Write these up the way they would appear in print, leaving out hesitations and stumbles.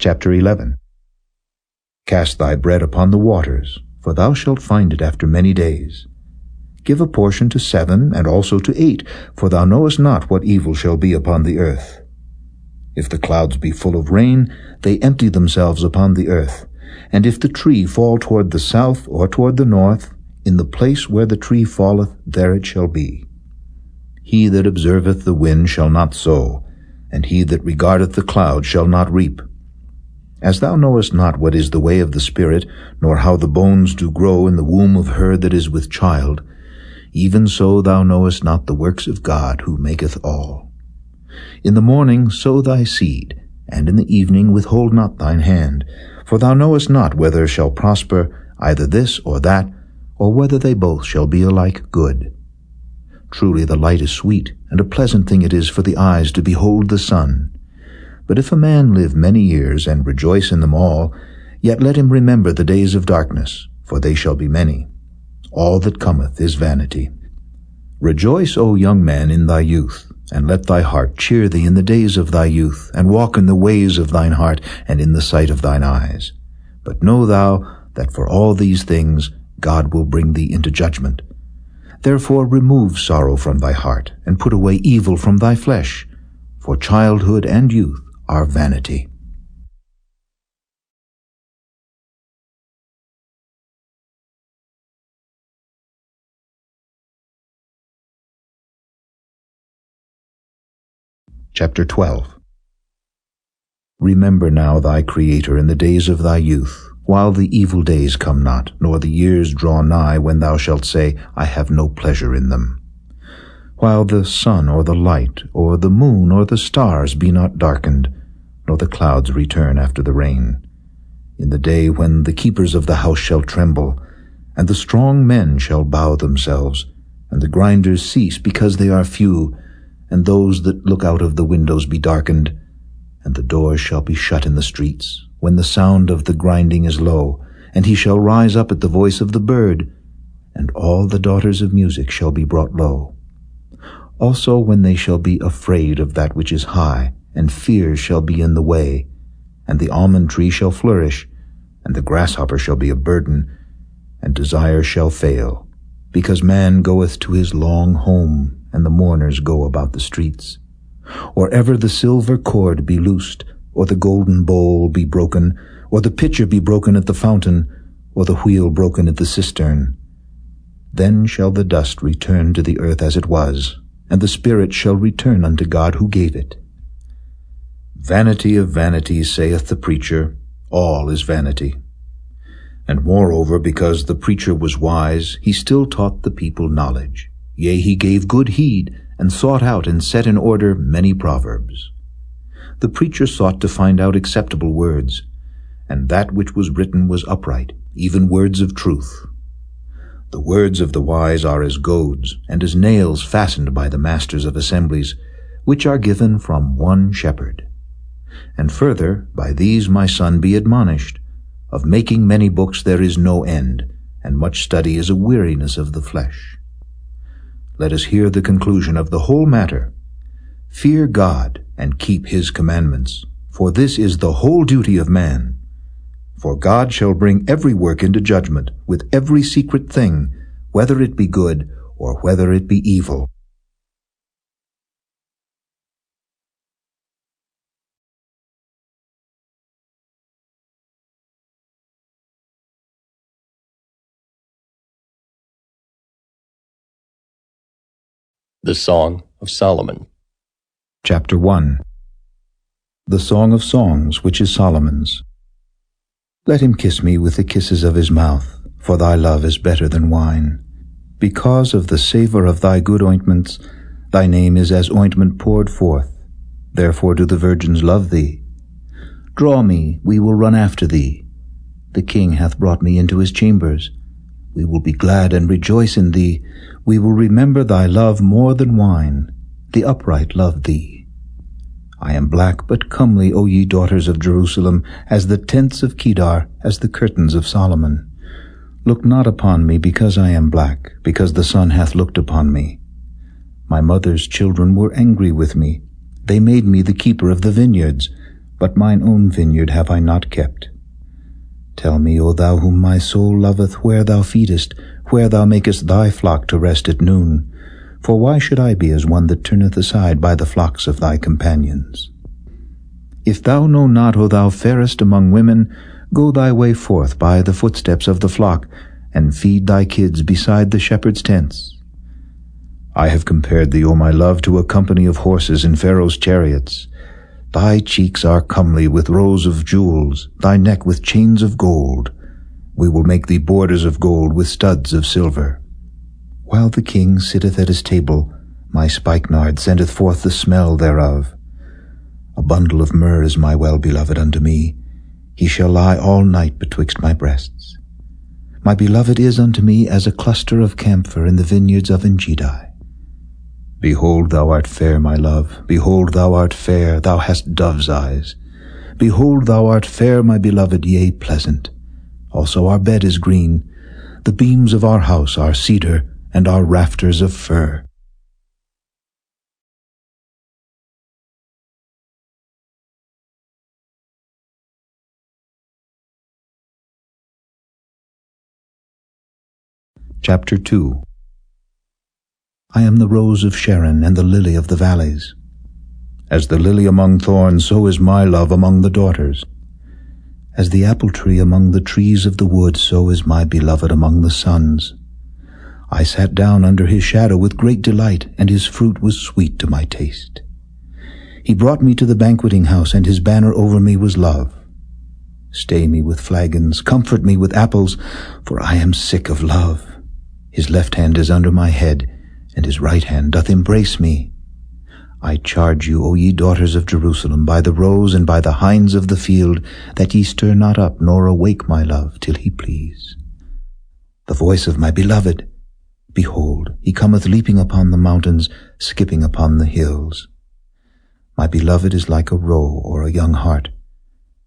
Chapter 11. Cast thy bread upon the waters, for thou shalt find it after many days. Give a portion to 7, and also to 8, for thou knowest not what evil shall be upon the earth. If the clouds be full of rain, they empty themselves upon the earth. And if the tree fall toward the south or toward the north, in the place where the tree falleth, there it shall be. He that observeth the wind shall not sow, and he that regardeth the cloud shall not reap. As thou knowest not what is the way of the Spirit, nor how the bones do grow in the womb of her that is with child, even so thou knowest not the works of God, who maketh all. In the morning sow thy seed, and in the evening withhold not thine hand, for thou knowest not whether shall prosper either this or that, or whether they both shall be alike good. Truly the light is sweet, and a pleasant thing it is for the eyes to behold the sun. But if a man live many years, and rejoice in them all, yet let him remember the days of darkness, for they shall be many. All that cometh is vanity. Rejoice, O young man, in thy youth, and let thy heart cheer thee in the days of thy youth, and walk in the ways of thine heart, and in the sight of thine eyes. But know thou that for all these things God will bring thee into judgment. Therefore remove sorrow from thy heart, and put away evil from thy flesh, for childhood and youth are vanity. Chapter 12. Remember now thy Creator in the days of thy youth, while the evil days come not, nor the years draw nigh, when thou shalt say, I have no pleasure in them. While the sun or the light, or the moon or the stars be not darkened, nor the clouds return after the rain. In the day when the keepers of the house shall tremble, and the strong men shall bow themselves, and the grinders cease because they are few, and those that look out of the windows be darkened, and the doors shall be shut in the streets, when the sound of the grinding is low, and he shall rise up at the voice of the bird, and all the daughters of music shall be brought low. Also when they shall be afraid of that which is high, and fear shall be in the way, and the almond tree shall flourish, and the grasshopper shall be a burden, and desire shall fail, because man goeth to his long home, and the mourners go about the streets. Or ever the silver cord be loosed, or the golden bowl be broken, or the pitcher be broken at the fountain, or the wheel broken at the cistern. Then shall the dust return to the earth as it was, and the spirit shall return unto God who gave it. Vanity of vanities, saith the preacher, all is vanity. And moreover, because the preacher was wise, he still taught the people knowledge. Yea, he gave good heed, and sought out and set in order many proverbs. The preacher sought to find out acceptable words, and that which was written was upright, even words of truth. The words of the wise are as goads, and as nails fastened by the masters of assemblies, which are given from one shepherd. And further, by these, my son, be admonished. Of making many books there is no end, and much study is a weariness of the flesh. Let us hear the conclusion of the whole matter. Fear God, and keep his commandments, for this is the whole duty of man. For God shall bring every work into judgment, with every secret thing, whether it be good, or whether it be evil. The Song of Solomon. Chapter 1. The Song of Songs, which is Solomon's. Let him kiss me with the kisses of his mouth, for thy love is better than wine. Because of the savor of thy good ointments, thy name is as ointment poured forth. Therefore do the virgins love thee. Draw me, we will run after thee. The king hath brought me into his chambers. We will be glad and rejoice in thee. We will remember thy love more than wine. The upright love thee. I am black but comely, O ye daughters of Jerusalem, as the tents of Kedar, as the curtains of Solomon. Look not upon me because I am black, because the sun hath looked upon me. My mother's children were angry with me. They made me the keeper of the vineyards. but mine own vineyard have I not kept. Tell me, O thou whom my soul loveth, where thou feedest, where thou makest thy flock to rest at noon. For why should I be as one that turneth aside by the flocks of thy companions? If thou know not, O thou fairest among women, go thy way forth by the footsteps of the flock, and feed thy kids beside the shepherd's tents. I have compared thee, O my love, to a company of horses in Pharaoh's chariots. Thy cheeks are comely with rows of jewels, thy neck with chains of gold. We will make thee borders of gold with studs of silver. While the king sitteth at his table, my spikenard sendeth forth the smell thereof. A bundle of myrrh is my well-beloved unto me. He shall lie all night betwixt my breasts. My beloved is unto me as a cluster of camphor in the vineyards of Engedi. Behold, thou art fair, my love. Behold, thou art fair, thou hast dove's eyes. Behold, thou art fair, my beloved, yea, pleasant. Also our bed is green. The beams of our house are cedar, and our rafters of fir. Chapter 2. I am the rose of Sharon and the lily of the valleys. As the lily among thorns, so is my love among the daughters. As the apple tree among the trees of the wood, so is my beloved among the sons. I sat down under his shadow with great delight, and his fruit was sweet to my taste. He brought me to the banqueting house, and his banner over me was love. Stay me with flagons, comfort me with apples, for I am sick of love. His left hand is under my head, and his right hand doth embrace me. I charge you, O ye daughters of Jerusalem, by the roes and by the hinds of the field, that ye stir not up nor awake my love till he please. The voice of my beloved, behold, he cometh leaping upon the mountains, skipping upon the hills. My beloved is like a roe or a young hart.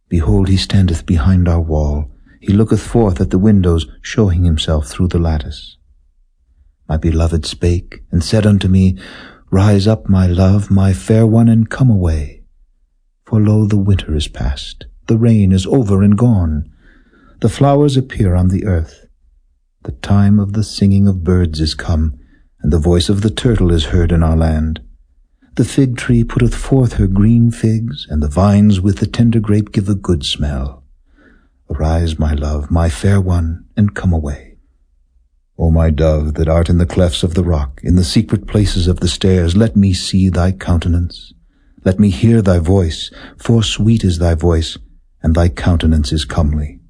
Behold, he standeth behind our wall. He looketh forth at the windows, showing himself through the lattice. My beloved spake, and said unto me, Rise up, my love, my fair one, and come away. For lo, the winter is past, the rain is over and gone. The flowers appear on the earth. The time of the singing of birds is come, and the voice of the turtle is heard in our land. The fig tree putteth forth her green figs, and the vines with the tender grape give a good smell. Arise, my love, my fair one, and come away. O my dove, that art in the clefts of the rock, in the secret places of the stairs, let me see thy countenance. Let me hear thy voice, for sweet is thy voice, and thy countenance is comely.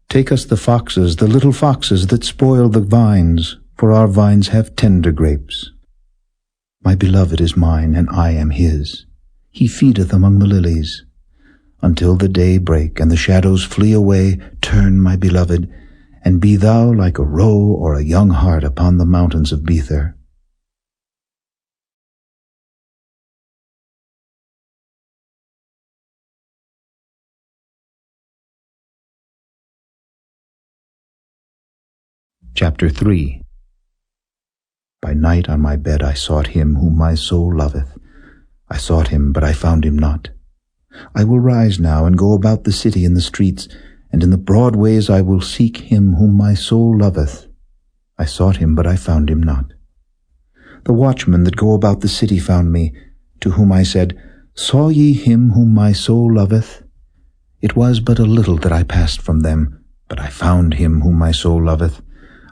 Take us the foxes, the little foxes that spoil the vines, for our vines have tender grapes. My beloved is mine, and I am his. He feedeth among the lilies. Until the day break, and the shadows flee away, turn, my beloved, and be thou like a roe or a young hart upon the mountains of Bether. Chapter 3. By night on my bed I sought him whom my soul loveth. I sought him, but I found him not. I will rise now and go about the city in the streets, and in the broad ways I will seek him whom my soul loveth. I sought him, but I found him not. The watchmen that go about the city found me, to whom I said, Saw ye him whom my soul loveth? It was but a little that I passed from them, but I found him whom my soul loveth.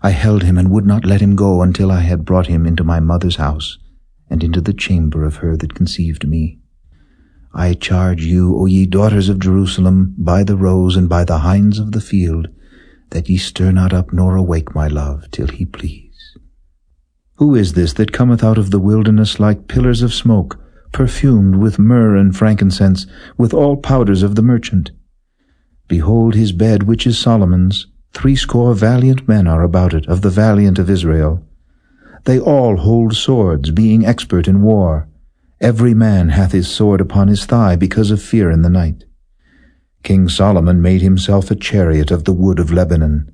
I held him and would not let him go until I had brought him into my mother's house, and into the chamber of her that conceived me. I charge you, O ye daughters of Jerusalem, by the roes and by the hinds of the field, that ye stir not up nor awake my love till he please. Who is this that cometh out of the wilderness like pillars of smoke, perfumed with myrrh and frankincense, with all powders of the merchant? Behold his bed, which is Solomon's. 80 valiant men are about it, of the valiant of Israel. They all hold swords, being expert in war. Every man hath his sword upon his thigh, because of fear in the night. King Solomon made himself a chariot of the wood of Lebanon.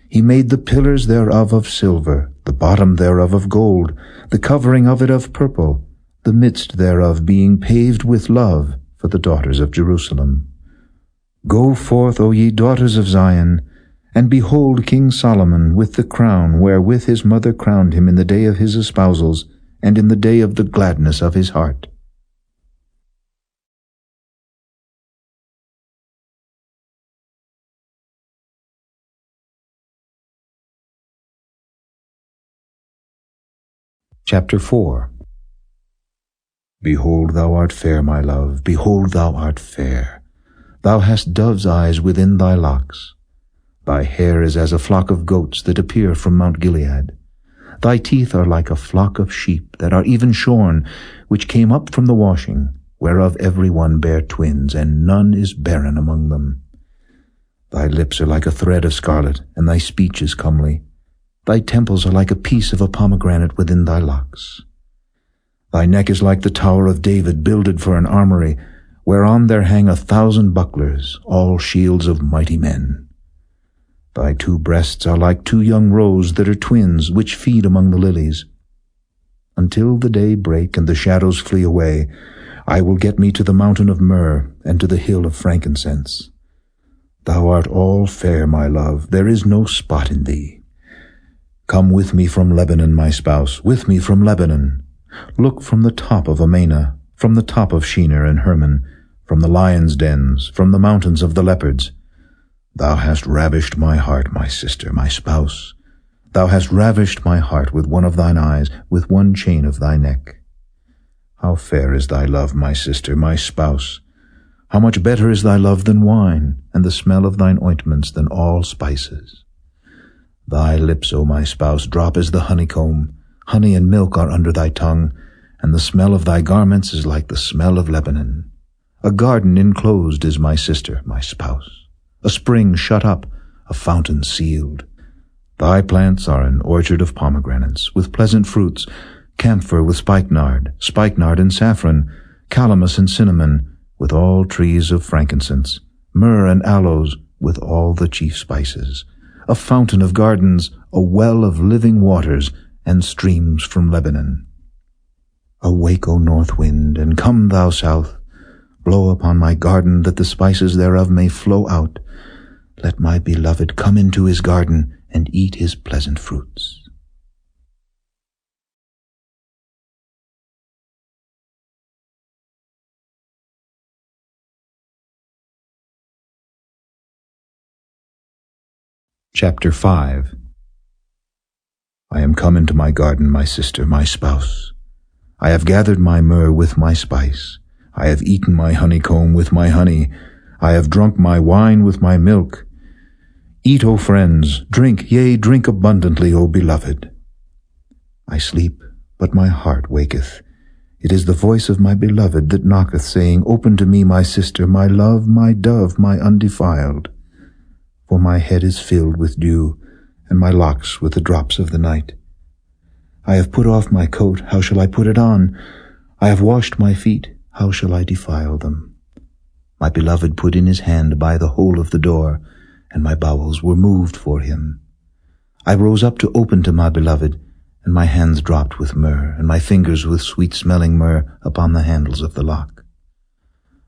He made the pillars thereof of silver, the bottom thereof of gold, the covering of it of purple, the midst thereof being paved with love, for the daughters of Jerusalem. Go forth, O ye daughters of Zion, and behold King Solomon with the crown wherewith his mother crowned him in the day of his espousals, and in the day of the gladness of his heart. Chapter 4. Behold, thou art fair, my love, behold, thou art fair. Thou hast dove's eyes within thy locks. Thy hair is as a flock of goats that appear from Mount Gilead. Thy teeth are like a flock of sheep that are even shorn, which came up from the washing, whereof every one bare twins, and none is barren among them. Thy lips are like a thread of scarlet, and thy speech is comely. Thy temples are like a piece of a pomegranate within thy locks. Thy neck is like the tower of David, builded for an armory, whereon there hang 1,000 bucklers, all shields of mighty men. Thy 2 breasts are like 2 young roes that are twins, which feed among the lilies. Until the day break and the shadows flee away, I will get me to the mountain of myrrh, and to the hill of frankincense. Thou art all fair, my love, there is no spot in thee. Come with me from Lebanon, my spouse, with me from Lebanon. Look from the top of Amana, from the top of Shinar and Hermon, from the lions' dens, from the mountains of the leopards. Thou hast ravished my heart, my sister, my spouse. Thou hast ravished my heart with one of thine eyes, with one chain of thy neck. How fair is thy love, my sister, my spouse! How much better is thy love than wine, and the smell of thine ointments than all spices. Thy lips, O my spouse, drop as the honeycomb. Honey and milk are under thy tongue, and the smell of thy garments is like the smell of Lebanon. A garden enclosed is my sister, my spouse. A spring shut up, a fountain sealed. Thy plants are an orchard of pomegranates, with pleasant fruits, camphor with spikenard and saffron, calamus and cinnamon, with all trees of frankincense, myrrh and aloes, with all the chief spices. A fountain of gardens, a well of living waters, and streams from Lebanon. Awake, O north wind, and come, thou south. Blow upon my garden, that the spices thereof may flow out. Let my beloved come into his garden, and eat his pleasant fruits. Chapter 5. I am come into my garden, my sister, my spouse. I have gathered my myrrh with my spice. I have eaten my honeycomb with my honey. I have drunk my wine with my milk. Eat, O friends, drink, yea, drink abundantly, O beloved. I sleep, but my heart waketh. It is the voice of my beloved that knocketh, saying, Open to me, my sister, my love, my dove, my undefiled. For my head is filled with dew, and my locks with the drops of the night. I have put off my coat, how shall I put it on? I have washed my feet, how shall I defile them? My beloved put in his hand by the hole of the door, and my bowels were moved for him. I rose up to open to my beloved, and my hands dropped with myrrh, and my fingers with sweet-smelling myrrh upon the handles of the lock.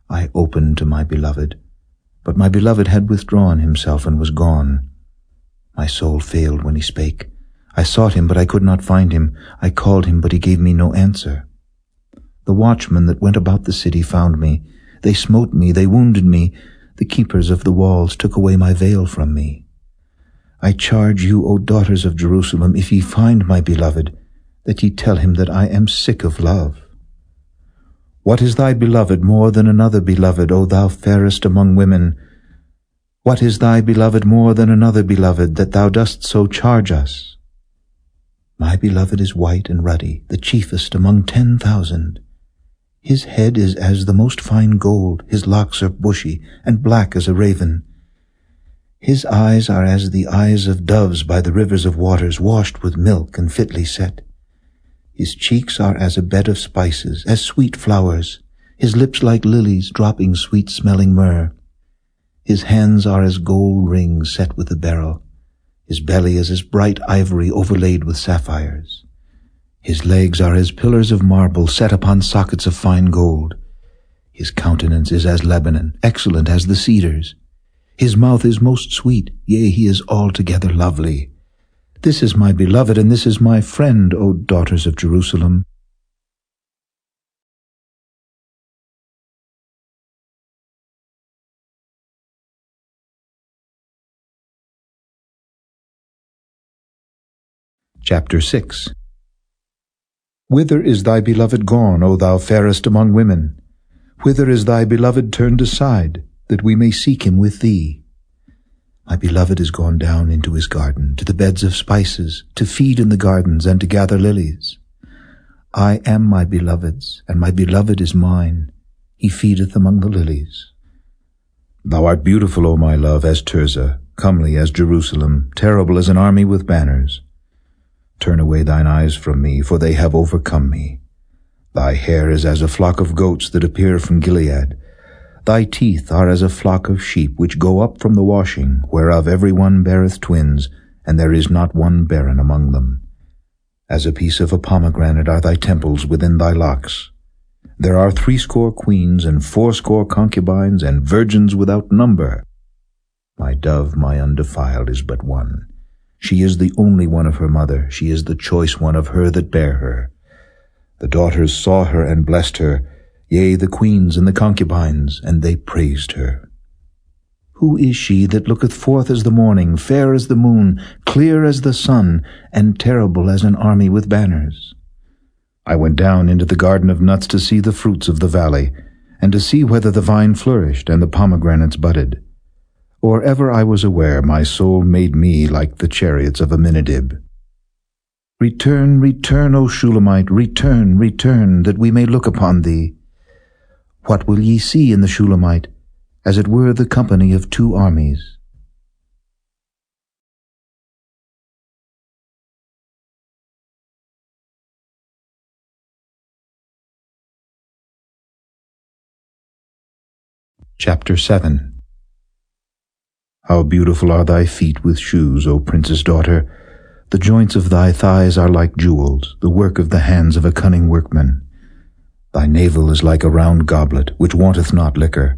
I opened to my beloved, but my beloved had withdrawn himself and was gone. My soul failed when he spake. I sought him, but I could not find him. I called him, but he gave me no answer. The watchmen that went about the city found me. They smote me, they wounded me. The keepers of the walls took away my veil from me. I charge you, O daughters of Jerusalem, if ye find my beloved, that ye tell him that I am sick of love. What is thy beloved more than another beloved, O thou fairest among women? What is thy beloved more than another beloved, that thou dost so charge us? My beloved is white and ruddy, the chiefest among 10,000. His head is as the most fine gold, his locks are bushy, and black as a raven. His eyes are as the eyes of doves by the rivers of waters, washed with milk and fitly set. His cheeks are as a bed of spices, as sweet flowers, his lips like lilies, dropping sweet-smelling myrrh. His hands are as gold rings set with a beryl. His belly is as bright ivory overlaid with sapphires. His legs are as pillars of marble set upon sockets of fine gold. His countenance is as Lebanon, excellent as the cedars. His mouth is most sweet, yea, he is altogether lovely. This is my beloved, and this is my friend, O daughters of Jerusalem. Chapter 6. Whither is thy beloved gone, O thou fairest among women? Whither is thy beloved turned aside, that we may seek him with thee? My beloved is gone down into his garden, to the beds of spices, to feed in the gardens, and to gather lilies. I am my beloved's, and my beloved is mine. He feedeth among the lilies. Thou art beautiful, O my love, as Tirzah, comely as Jerusalem, terrible as an army with banners. Turn away thine eyes from me, for they have overcome me. Thy hair is as a flock of goats that appear from Gilead. Thy teeth are as a flock of sheep which go up from the washing, whereof every one beareth twins, and there is not one barren among them. As a piece of a pomegranate are thy temples within thy locks. There are 80 queens, and 80 concubines, and virgins without number. My dove, my undefiled, is but one. She is the only one of her mother. She is the choice one of her that bare her. The daughters saw her and blessed her, yea, the queens and the concubines, and they praised her. Who is she that looketh forth as the morning, fair as the moon, clear as the sun, and terrible as an army with banners? I went down into the garden of nuts to see the fruits of the valley, and to see whether the vine flourished and the pomegranates budded. Or ever I was aware, my soul made me like the chariots of Aminadab. Return, return, O Shulamite, return, return, that we may look upon thee. What will ye see in the Shulamite? As it were the company of 2 armies. Chapter 7. How beautiful are thy feet with shoes, O princess daughter! The joints of thy thighs are like jewels, the work of the hands of a cunning workman. Thy navel is like a round goblet, which wanteth not liquor.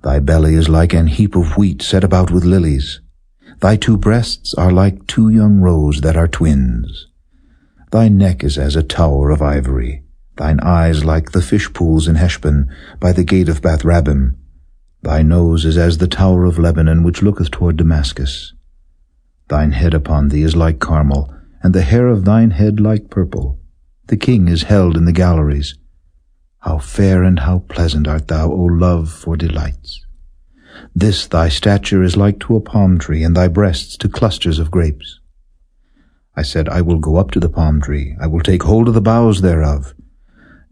Thy belly is like an heap of wheat set about with lilies. Thy 2 breasts are like 2 young roes that are twins. Thy neck is as a tower of ivory. Thine eyes like the fish pools in Heshbon, by the gate of Bath-rabbim. Thy nose is as the tower of Lebanon, which looketh toward Damascus. Thine head upon thee is like Carmel, and the hair of thine head like purple. The king is held in the galleries. How fair and how pleasant art thou, O love, for delights! This thy stature is like to a palm tree, and thy breasts to clusters of grapes. I said, I will go up to the palm tree, I will take hold of the boughs thereof.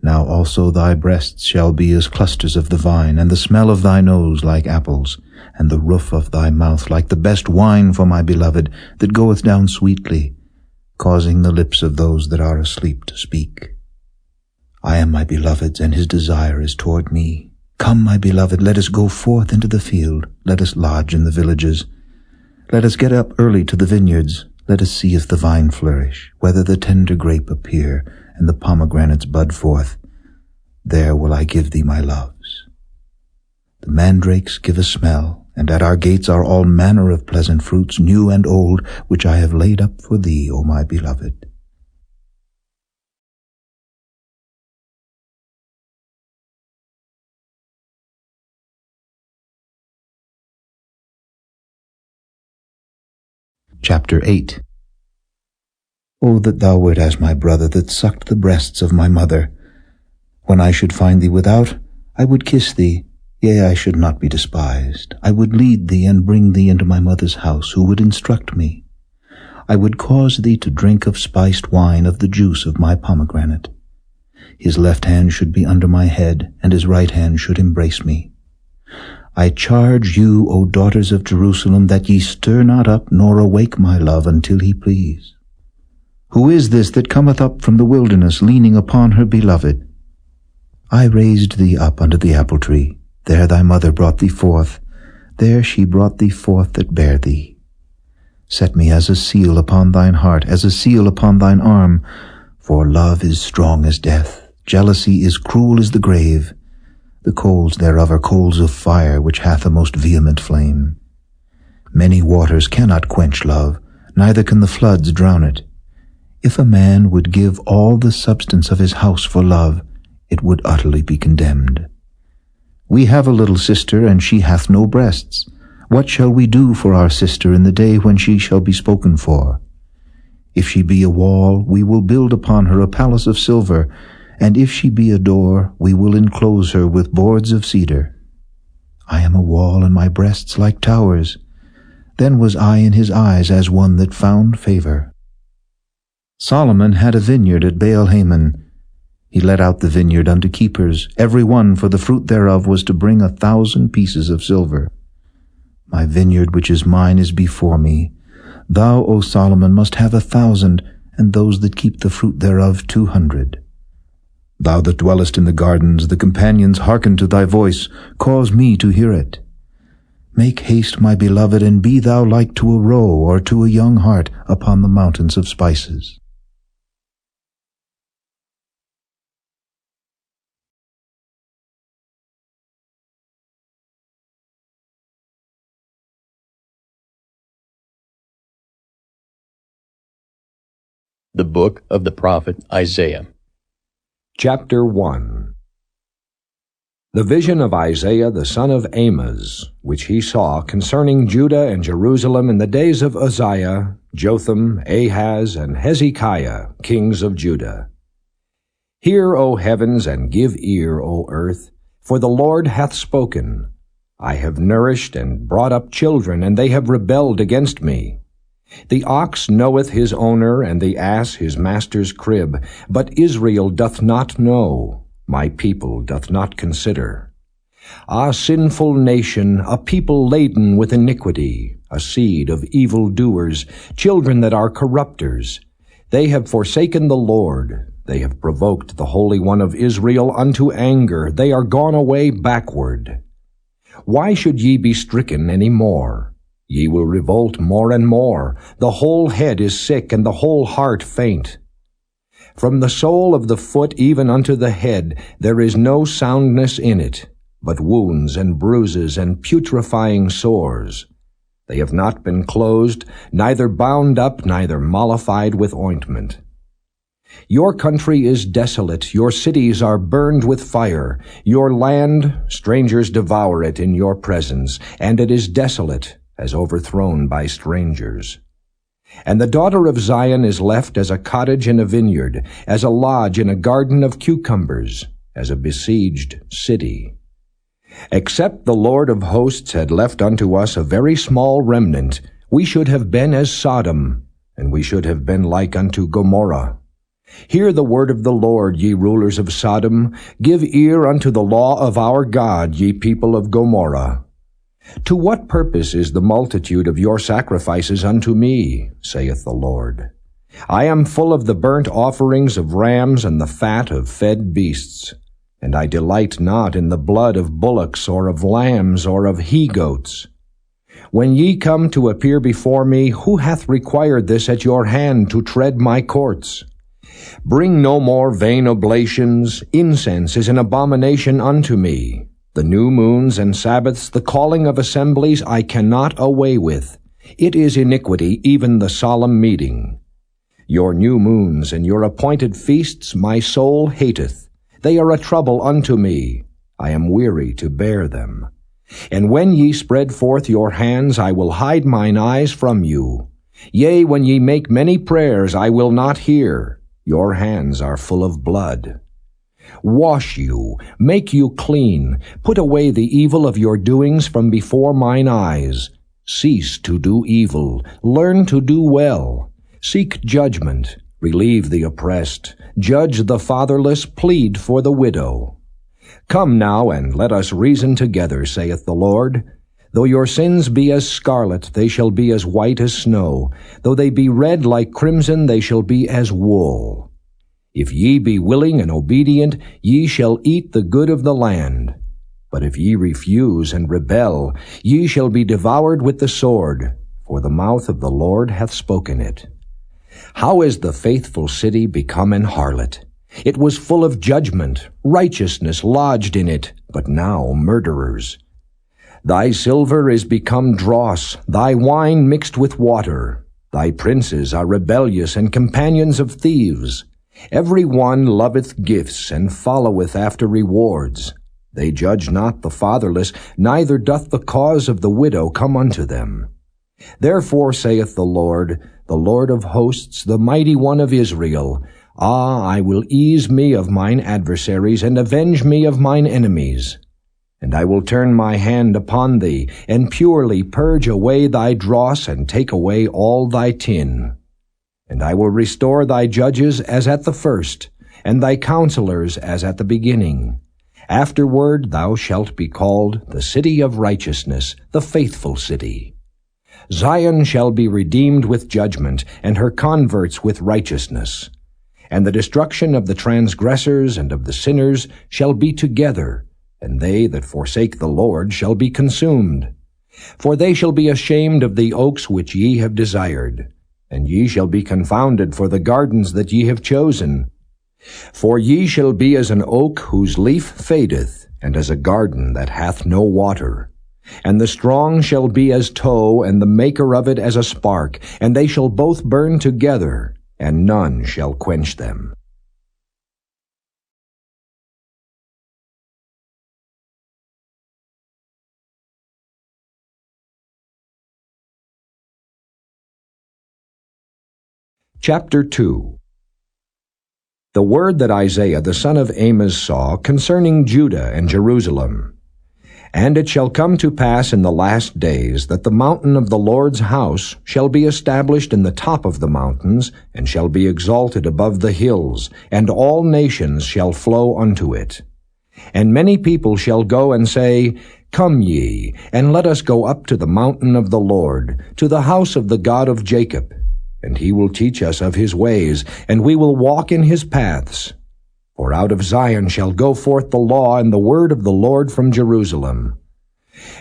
Now also thy breasts shall be as clusters of the vine, and the smell of thy nose like apples, and the roof of thy mouth like the best wine for my beloved, that goeth down sweetly, causing the lips of those that are asleep to speak. I am my beloved's, and his desire is toward me. Come, my beloved, let us go forth into the field, let us lodge in the villages. Let us get up early to the vineyards, let us see if the vine flourish, whether the tender grape appear, and the pomegranates bud forth. There will I give thee my loves. The mandrakes give a smell, and at our gates are all manner of pleasant fruits, new and old, which I have laid up for thee, O my beloved. Chapter 8. O that thou wert as my brother that sucked the breasts of my mother! When I should find thee without, I would kiss thee, yea, I should not be despised. I would lead thee and bring thee into my mother's house, who would instruct me. I would cause thee to drink of spiced wine of the juice of my pomegranate. His left hand should be under my head, and his right hand should embrace me. I charge you, O daughters of Jerusalem, that ye stir not up nor awake my love until he please. Who is this that cometh up from the wilderness, leaning upon her beloved? I raised thee up under the apple tree. There thy mother brought thee forth. There she brought thee forth that bare thee. Set me as a seal upon thine heart, as a seal upon thine arm. For love is strong as death, jealousy is cruel as the grave. The coals thereof are coals of fire, which hath a most vehement flame. Many waters cannot quench love, neither can the floods drown it. If a man would give all the substance of his house for love, it would utterly be condemned. We have a little sister, and she hath no breasts. What shall we do for our sister in the day when she shall be spoken for? If she be a wall, we will build upon her a palace of silver, and if she be a door, we will enclose her with boards of cedar. I am a wall, and my breasts like towers. Then was I in his eyes as one that found favor. Solomon had a vineyard at Baal-Hamon. He let out the vineyard unto keepers. Every one for the fruit thereof was to bring 1,000 pieces of silver. My vineyard which is mine is before me. Thou, O Solomon, must have 1,000, and those that keep the fruit thereof 200. Thou that dwellest in the gardens, the companions hearken to thy voice. Cause me to hear it. Make haste, my beloved, and be thou like to a roe or to a young hart upon the mountains of spices. The Book of the Prophet Isaiah. Chapter 1. The vision of Isaiah the son of Amoz, which he saw concerning Judah and Jerusalem in the days of Uzziah, Jotham, Ahaz, and Hezekiah, kings of Judah. Hear, O heavens, and give ear, O earth, for the Lord hath spoken. I have nourished and brought up children, and they have rebelled against me. The ox knoweth his owner, and the ass his master's crib, but Israel doth not know, my people doth not consider. Ah, sinful nation, a people laden with iniquity, a seed of evildoers, children that are corrupters. They have forsaken the Lord, they have provoked the Holy One of Israel unto anger, they are gone away backward. Why should ye be stricken any more? Ye will revolt more and more. The whole head is sick, and the whole heart faint. From the sole of the foot even unto the head there is no soundness in it, but wounds and bruises and putrefying sores. They have not been closed, neither bound up, neither mollified with ointment. Your country is desolate, your cities are burned with fire. Your land, strangers devour it in your presence, and it is desolate, as overthrown by strangers. And the daughter of Zion is left as a cottage in a vineyard, as a lodge in a garden of cucumbers, as a besieged city. Except the Lord of hosts had left unto us a very small remnant, we should have been as Sodom, and we should have been like unto Gomorrah. Hear the word of the Lord, ye rulers of Sodom. Give ear unto the law of our God, ye people of Gomorrah. To what purpose is the multitude of your sacrifices unto me, saith the Lord? I am full of the burnt offerings of rams and the fat of fed beasts, and I delight not in the blood of bullocks or of lambs or of he-goats. When ye come to appear before me, who hath required this at your hand to tread my courts? Bring no more vain oblations. Incense is an abomination unto me. The new moons and Sabbaths, the calling of assemblies, I cannot away with. It is iniquity, even the solemn meeting. Your new moons and your appointed feasts my soul hateth. They are a trouble unto me. I am weary to bear them. And when ye spread forth your hands, I will hide mine eyes from you. Yea, when ye make many prayers, I will not hear. Your hands are full of blood. Wash you, make you clean, put away the evil of your doings from before mine eyes. Cease to do evil, learn to do well. Seek judgment, relieve the oppressed, judge the fatherless, plead for the widow. Come now, and let us reason together, saith the Lord. Though your sins be as scarlet, they shall be as white as snow. Though they be red like crimson, they shall be as wool. If ye be willing and obedient, ye shall eat the good of the land. But if ye refuse and rebel, ye shall be devoured with the sword, for the mouth of the Lord hath spoken it. How is the faithful city become an harlot? It was full of judgment, righteousness lodged in it, but now murderers. Thy silver is become dross, thy wine mixed with water. Thy princes are rebellious and companions of thieves. Every one loveth gifts and followeth after rewards. They judge not the fatherless, neither doth the cause of the widow come unto them. Therefore saith the Lord of hosts, the mighty one of Israel, Ah, I will ease me of mine adversaries, and avenge me of mine enemies. And I will turn my hand upon thee, and purely purge away thy dross, and take away all thy tin. And I will restore thy judges as at the first, and thy counselors as at the beginning. Afterward thou shalt be called the city of righteousness, the faithful city. Zion shall be redeemed with judgment, and her converts with righteousness. And the destruction of the transgressors and of the sinners shall be together, and they that forsake the Lord shall be consumed. For they shall be ashamed of the oaks which ye have desired, and ye shall be confounded for the gardens that ye have chosen. For ye shall be as an oak whose leaf fadeth, and as a garden that hath no water. And the strong shall be as tow, and the maker of it as a spark, and they shall both burn together, and none shall quench them. Chapter 2. The word that Isaiah the son of Amoz saw concerning Judah and Jerusalem. And it shall come to pass in the last days that the mountain of the Lord's house shall be established in the top of the mountains, and shall be exalted above the hills, and all nations shall flow unto it. And many people shall go and say, Come ye, and let us go up to the mountain of the Lord, to the house of the God of Jacob. And he will teach us of his ways, and we will walk in his paths. For out of Zion shall go forth the law and the word of the Lord from Jerusalem.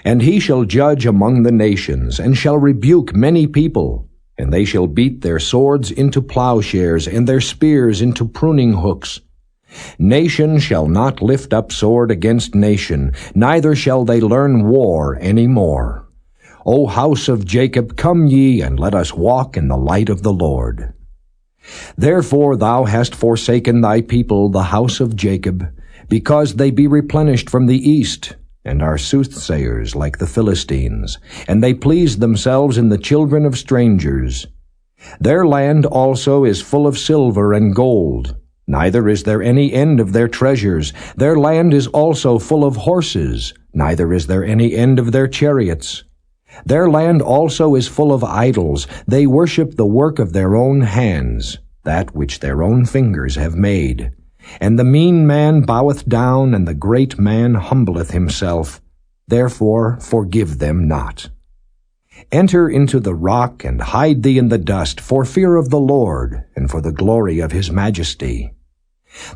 And he shall judge among the nations, and shall rebuke many people. And they shall beat their swords into plowshares, and their spears into pruning hooks. Nation shall not lift up sword against nation, neither shall they learn war any more. O house of Jacob, come ye, and let us walk in the light of the Lord. Therefore thou hast forsaken thy people, the house of Jacob, because they be replenished from the east, and are soothsayers like the Philistines, and they please themselves in the children of strangers. Their land also is full of silver and gold, neither is there any end of their treasures. Their land is also full of horses, neither is there any end of their chariots. Their land also is full of idols. They worship the work of their own hands, that which their own fingers have made. And the mean man boweth down, and the great man humbleth himself. Therefore forgive them not. Enter into the rock, and hide thee in the dust, for fear of the Lord, and for the glory of his majesty.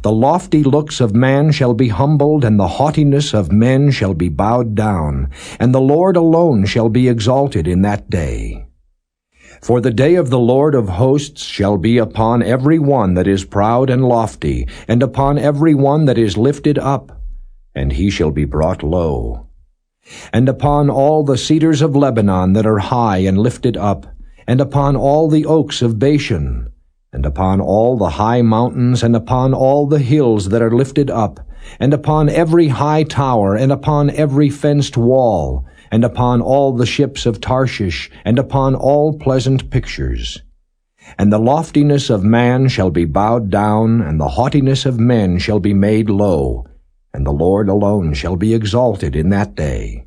The lofty looks of man shall be humbled, and the haughtiness of men shall be bowed down, and the Lord alone shall be exalted in that day. For the day of the Lord of hosts shall be upon every one that is proud and lofty, and upon every one that is lifted up, and he shall be brought low. And upon all the cedars of Lebanon that are high and lifted up, and upon all the oaks of Bashan, and upon all the high mountains, and upon all the hills that are lifted up, and upon every high tower, and upon every fenced wall, and upon all the ships of Tarshish, and upon all pleasant pictures. And the loftiness of man shall be bowed down, and the haughtiness of men shall be made low, and the Lord alone shall be exalted in that day.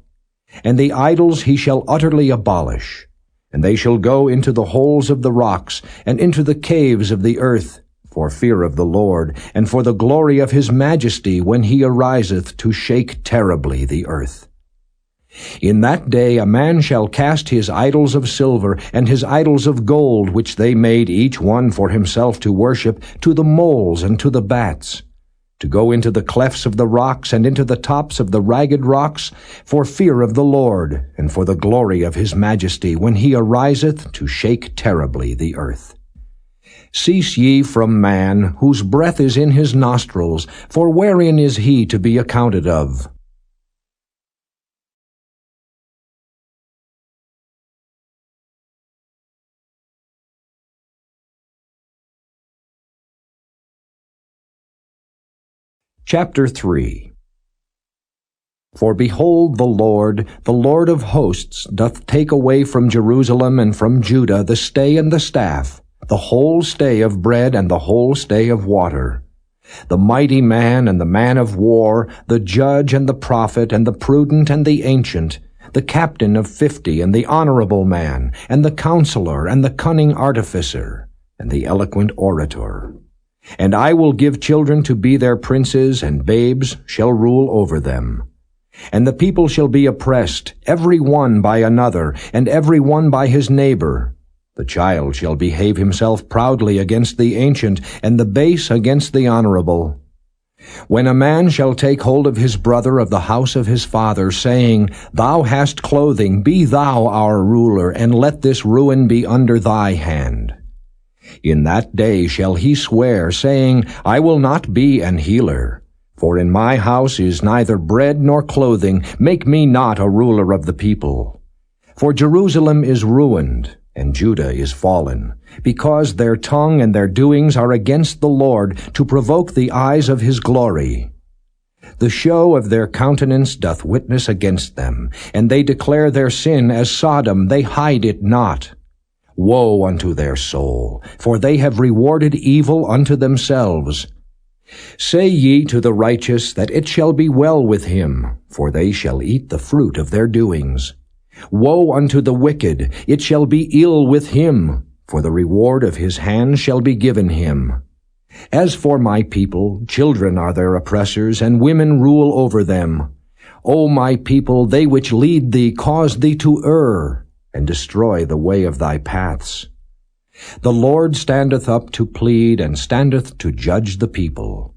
And the idols he shall utterly abolish, and they shall go into the holes of the rocks, and into the caves of the earth, for fear of the Lord, and for the glory of his majesty, when he ariseth to shake terribly the earth. In that day a man shall cast his idols of silver, and his idols of gold, which they made each one for himself to worship, to the moles and to the bats, to go into the clefts of the rocks, and into the tops of the ragged rocks, for fear of the Lord, and for the glory of his majesty, when he ariseth to shake terribly the earth. Cease ye from man, whose breath is in his nostrils, for wherein is he to be accounted of? Chapter 3. For behold, the Lord of hosts, doth take away from Jerusalem and from Judah the stay and the staff, the whole stay of bread and the whole stay of water. The mighty man and the man of war, the judge and the prophet and the prudent and the ancient, the captain of 50 and the honorable man, and the counselor and the cunning artificer, and the eloquent orator. And I will give children to be their princes, and babes shall rule over them. And the people shall be oppressed, every one by another, and every one by his neighbor. The child shall behave himself proudly against the ancient, and the base against the honorable. When a man shall take hold of his brother of the house of his father, saying, Thou hast clothing, be thou our ruler, and let this ruin be under thy hand. In that day shall he swear, saying, I will not be an healer. For in my house is neither bread nor clothing, make me not a ruler of the people. For Jerusalem is ruined, and Judah is fallen, because their tongue and their doings are against the Lord, to provoke the eyes of his glory. The show of their countenance doth witness against them, and they declare their sin as Sodom, they hide it not. Woe unto their soul, for they have rewarded evil unto themselves. Say ye to the righteous that it shall be well with him, for they shall eat the fruit of their doings. Woe unto the wicked, it shall be ill with him, for the reward of his hand shall be given him. As for my people, children are their oppressors, and women rule over them. O my people, they which lead thee cause thee to err, and destroy the way of thy paths. The Lord standeth up to plead, and standeth to judge the people.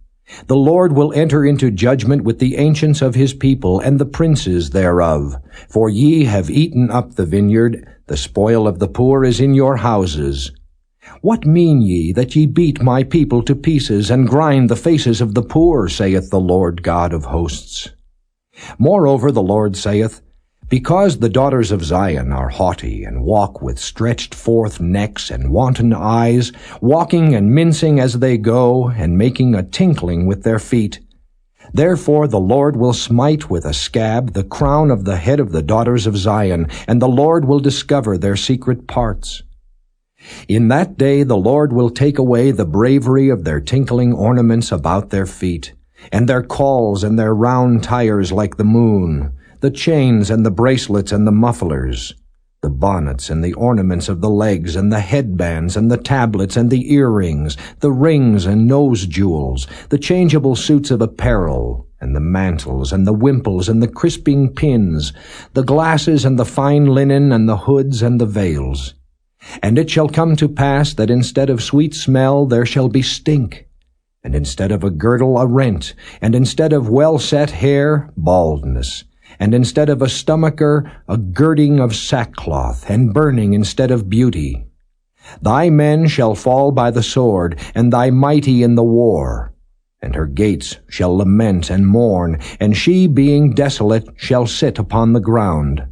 The Lord will enter into judgment with the ancients of his people, and the princes thereof. For ye have eaten up the vineyard, the spoil of the poor is in your houses. What mean ye that ye beat my people to pieces, and grind the faces of the poor, saith the Lord God of hosts? Moreover the Lord saith, Because the daughters of Zion are haughty, and walk with stretched forth necks and wanton eyes, walking and mincing as they go, and making a tinkling with their feet. Therefore the Lord will smite with a scab the crown of the head of the daughters of Zion, and the Lord will discover their secret parts. In that day the Lord will take away the bravery of their tinkling ornaments about their feet, and their cauls and their round tires like the moon, the chains and the bracelets and the mufflers, the bonnets and the ornaments of the legs, and the headbands and the tablets and the earrings, the rings and nose jewels, the changeable suits of apparel, and the mantles and the wimples and the crisping pins, the glasses and the fine linen and the hoods and the veils. And it shall come to pass that instead of sweet smell there shall be stink, and instead of a girdle a rent, and instead of well-set hair baldness, and instead of a stomacher, a girding of sackcloth, and burning instead of beauty. Thy men shall fall by the sword, and thy mighty in the war. And her gates shall lament and mourn, and she, being desolate, shall sit upon the ground.